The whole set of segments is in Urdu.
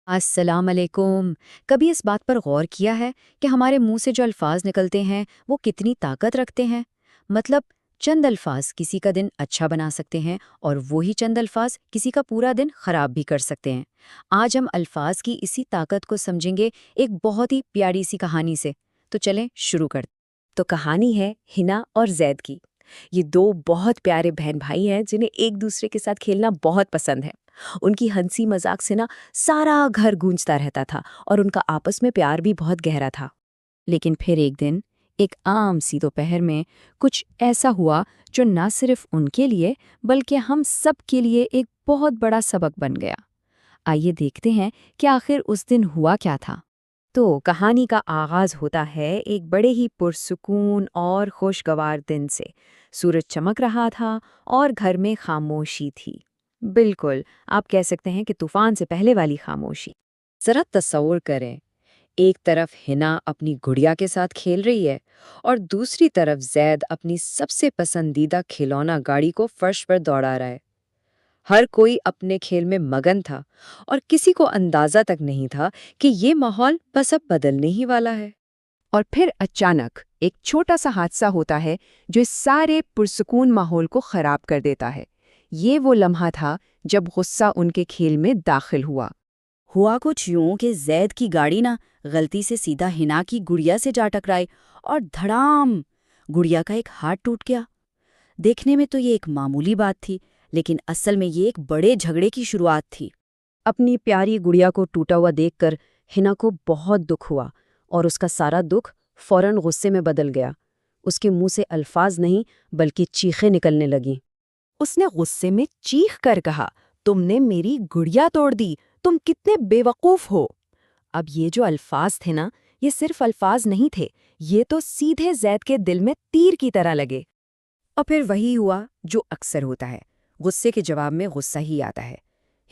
السلام علیکم۔ کبھی اس بات پر غور کیا ہے کہ ہمارے منہ سے جو الفاظ نکلتے ہیں وہ کتنی طاقت رکھتے ہیں؟ مطلب چند الفاظ کسی کا دن اچھا بنا سکتے ہیں اور وہی چند الفاظ کسی کا پورا دن خراب بھی کر سکتے ہیں۔ آج ہم الفاظ کی اسی طاقت کو سمجھیں گے ایک بہت ہی پیاری سی کہانی سے۔ تو چلیں شروع کرتے۔ تو کہانی ہے ہنا اور زید کی۔ یہ دو بہت پیارے بہن بھائی ہیں جنہیں ایک دوسرے کے ساتھ کھیلنا بہت پسند ہے۔ ان کی ہنسی مذاق سے سارا گھر گونجتا رہتا تھا اور ان کا آپس میں پیار بھی بہت گہرا تھا۔ لیکن پھر ایک دن ایک عام سی دوپہر میں کچھ ایسا ہوا جو نہ صرف ان کے لیے بلکہ ہم سب کے لیے ایک بہت بڑا سبق بن گیا۔ آئیے دیکھتے ہیں کہ آخر اس دن ہوا کیا تھا۔ تو کہانی کا آغاز ہوتا ہے ایک بڑے ہی پرسکون اور خوشگوار دن سے۔ سورج چمک رہا تھا اور گھر میں خاموشی تھی۔ بالکل، آپ کہہ سکتے ہیں کہ طوفان سے پہلے والی خاموشی۔ ذرا تصور کریں، ایک طرف ہنا اپنی گڑیا کے ساتھ کھیل رہی ہے اور دوسری طرف زید اپنی سب سے پسندیدہ کھلونا گاڑی کو فرش پر دوڑا رہا ہے۔ ہر کوئی اپنے کھیل میں مگن تھا اور کسی کو اندازہ تک نہیں تھا کہ یہ ماحول بس اب بدلنے ہی والا ہے۔ اور پھر اچانک ایک چھوٹا سا حادثہ ہوتا ہے جو اس سارے پرسکون ماحول کو خراب کر دیتا ہے۔ یہ وہ لمحہ تھا جب غصہ ان کے کھیل میں داخل ہوا۔ ہوا کچھ یوں کہ زید کی گاڑی غلطی سے سیدھا ہنا کی گڑیا سے جا ٹکرائی اور دھڑام، گڑیا کا ایک ہاتھ ٹوٹ گیا۔ دیکھنے میں تو یہ ایک معمولی بات تھی، لیکن اصل میں یہ ایک بڑے جھگڑے کی شروعات تھی۔ اپنی پیاری گڑیا کو ٹوٹا ہوا دیکھ کر ہنا کو بہت دکھ ہوا اور اس کا سارا دکھ فوراً غصے میں بدل گیا۔ اس کے منہ سے الفاظ نہیں بلکہ چیخیں نکلنے لگیں۔ اس نے غصے میں چیخ کر کہا، تم نے میری گڑیا توڑ دی، تم کتنے بے وقوف ہو۔ اب یہ جو الفاظ تھے یہ صرف الفاظ نہیں تھے، یہ تو سیدھے زید کے دل میں تیر کی طرح لگے۔ اور پھر وہی ہوا جو اکثر ہوتا ہے، غصے کے جواب میں غصہ ہی آتا ہے۔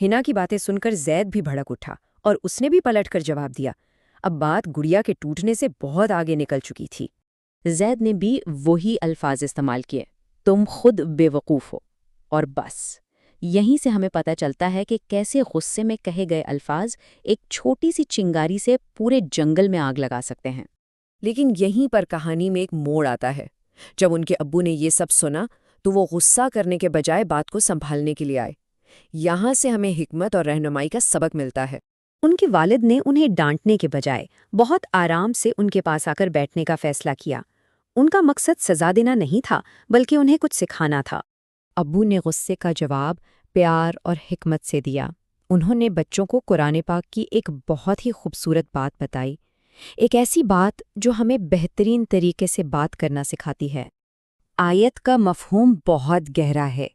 ہنا کی باتیں سن کر زید بھی بھڑک اٹھا اور اس نے بھی پلٹ کر جواب دیا۔ اب بات گڑیا کے ٹوٹنے سے بہت آگے نکل چکی تھی۔ زید نے بھی وہی الفاظ استعمال کیے، تم خود بے وقوف ہو۔ اور بس یہیں سے ہمیں پتہ چلتا ہے کہ کیسے غصے میں کہے گئے الفاظ ایک چھوٹی سی چنگاری سے پورے جنگل میں آگ لگا سکتے ہیں۔ لیکن یہیں پر کہانی میں ایک موڑ آتا ہے۔ جب ان کے ابو نے یہ سب سنا تو وہ غصہ کرنے کے بجائے بات کو سنبھالنے کے لیے آئے۔ یہاں سے ہمیں حکمت اور رہنمائی کا سبق ملتا ہے۔ ان کے والد نے انہیں ڈانٹنے کے بجائے بہت آرام سے ان کے پاس آ کر بیٹھنے کا فیصلہ کیا۔ ان کا مقصد سزا دینا نہیں تھا بلکہ انہیں کچھ سکھانا تھا۔ ابو نے غصے کا جواب پیار اور حکمت سے دیا۔ انہوں نے بچوں کو قرآن پاک کی ایک بہت ہی خوبصورت بات بتائی، ایک ایسی بات جو ہمیں بہترین طریقے سے بات کرنا سکھاتی ہے۔ آیت کا مفہوم بہت گہرا ہے،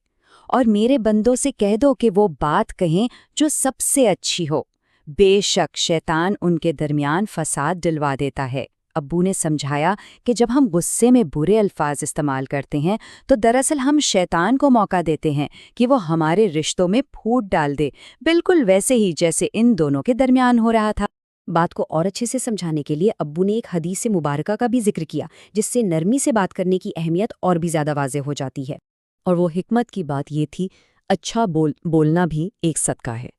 اور میرے بندوں سے کہہ دو کہ وہ بات کہیں جو سب سے اچھی ہو۔ بے شک شیطان ان کے درمیان فساد ڈلوا دیتا ہے۔ ابو نے سمجھایا کہ جب ہم غصے میں برے الفاظ استعمال کرتے ہیں تو دراصل ہم شیطان کو موقع دیتے ہیں کہ وہ ہمارے رشتوں میں پھوٹ ڈال دے، بالکل ویسے ہی جیسے ان دونوں کے درمیان ہو رہا تھا۔ بات کو اور اچھے سے سمجھانے کے لیے ابو نے ایک حدیث مبارکہ کا بھی ذکر کیا، جس سے نرمی سے بات کرنے کی اہمیت اور بھی زیادہ واضح ہو جاتی ہے۔ اور وہ حکمت کی بات یہ تھی، اچھا بولنا بھی ایک صدقہ ہے۔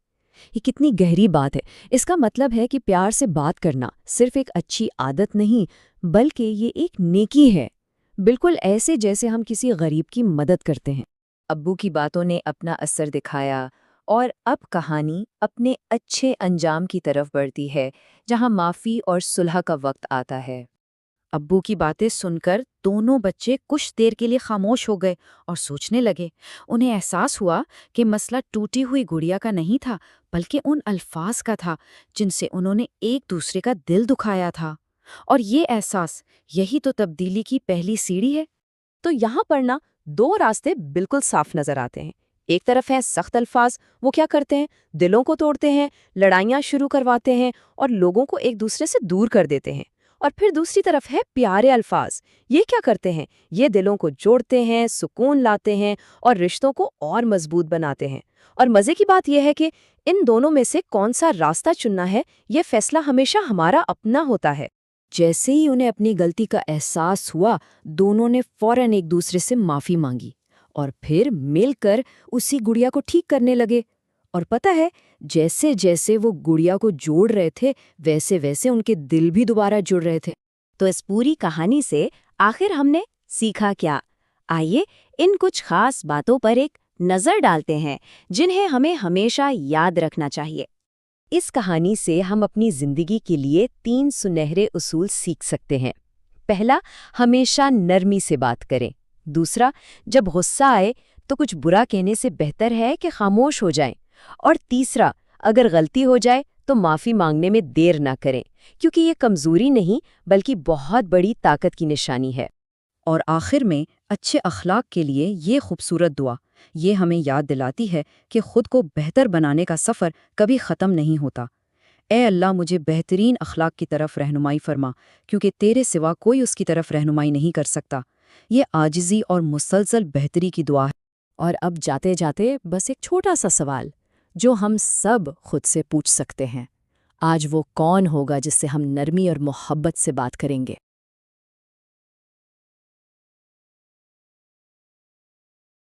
یہ کتنی گہری بات ہے۔ اس کا مطلب ہے کہ پیار سے بات کرنا صرف ایک اچھی عادت نہیں بلکہ یہ ایک نیکی ہے، بالکل ایسے جیسے ہم کسی غریب کی مدد کرتے ہیں۔ ابو کی باتوں نے اپنا اثر دکھایا اور اب کہانی اپنے اچھے انجام کی طرف بڑھتی ہے، جہاں معافی اور صلح کا وقت آتا ہے۔ ابو کی باتیں سن کر دونوں بچے کچھ دیر کے لیے خاموش ہو گئے اور سوچنے لگے۔ انہیں احساس ہوا کہ مسئلہ ٹوٹی ہوئی گڑیا کا نہیں تھا بلکہ ان الفاظ کا تھا جن سے انہوں نے ایک دوسرے کا دل دکھایا تھا۔ اور یہ احساس، یہی تو تبدیلی کی پہلی سیڑھی ہے۔ تو یہاں پر دو راستے بالکل صاف نظر آتے ہیں۔ ایک طرف ہے سخت الفاظ، وہ کیا کرتے ہیں؟ دلوں کو توڑتے ہیں، لڑائیاں شروع کرواتے ہیں اور لوگوں کو ایک دوسرے سے دور کر دیتے ہیں۔ اور پھر دوسری طرف ہے پیارے الفاظ، یہ کیا کرتے ہیں؟ یہ دلوں کو جوڑتے ہیں، سکون لاتے ہیں اور رشتوں کو اور مضبوط بناتے ہیں۔ اور مزے کی بات یہ ہے کہ ان دونوں میں سے کون سا راستہ چننا ہے، یہ فیصلہ ہمیشہ ہمارا اپنا ہوتا ہے۔ جیسے ہی انہیں اپنی غلطی کا احساس ہوا، دونوں نے فوراً ایک دوسرے سے معافی مانگی اور پھر مل کر اسی گڑیا کو ٹھیک کرنے لگے۔ اور پتہ ہے، جیسے جیسے وہ گڑیا کو جوڑ رہے تھے ویسے ویسے ان کے دل بھی دوبارہ جڑ رہے تھے۔ تو اس پوری کہانی سے آخر ہم نے سیکھا کیا؟ آئیے ان کچھ خاص باتوں پر ایک نظر ڈالتے ہیں جنہیں ہمیں ہمیشہ یاد رکھنا چاہیے۔ اس کہانی سے ہم اپنی زندگی کے لیے 3 سنہرے اصول سیکھ سکتے ہیں۔ پہلا، ہمیشہ نرمی سے بات کریں۔ دوسرا، جب غصہ آئے تو کچھ برا کہنے سے بہتر ہے کہ خاموش ہو جائیں۔ اور تیسرا، اگر غلطی ہو جائے تو معافی مانگنے میں دیر نہ کریں، کیونکہ یہ کمزوری نہیں بلکہ بہت بڑی طاقت کی نشانی ہے۔ اور آخر میں اچھے اخلاق کے لیے یہ خوبصورت دعا، یہ ہمیں یاد دلاتی ہے کہ خود کو بہتر بنانے کا سفر کبھی ختم نہیں ہوتا۔ اے اللہ، مجھے بہترین اخلاق کی طرف رہنمائی فرما، کیونکہ تیرے سوا کوئی اس کی طرف رہنمائی نہیں کر سکتا۔ یہ عاجزی اور مسلسل بہتری کی دعا ہے۔ اور اب جاتے جاتے بس ایک چھوٹا سا سوال جو ہم سب خود سے پوچھ سکتے ہیں، آج وہ کون ہوگا جس سے ہم نرمی اور محبت سے بات کریں گے؟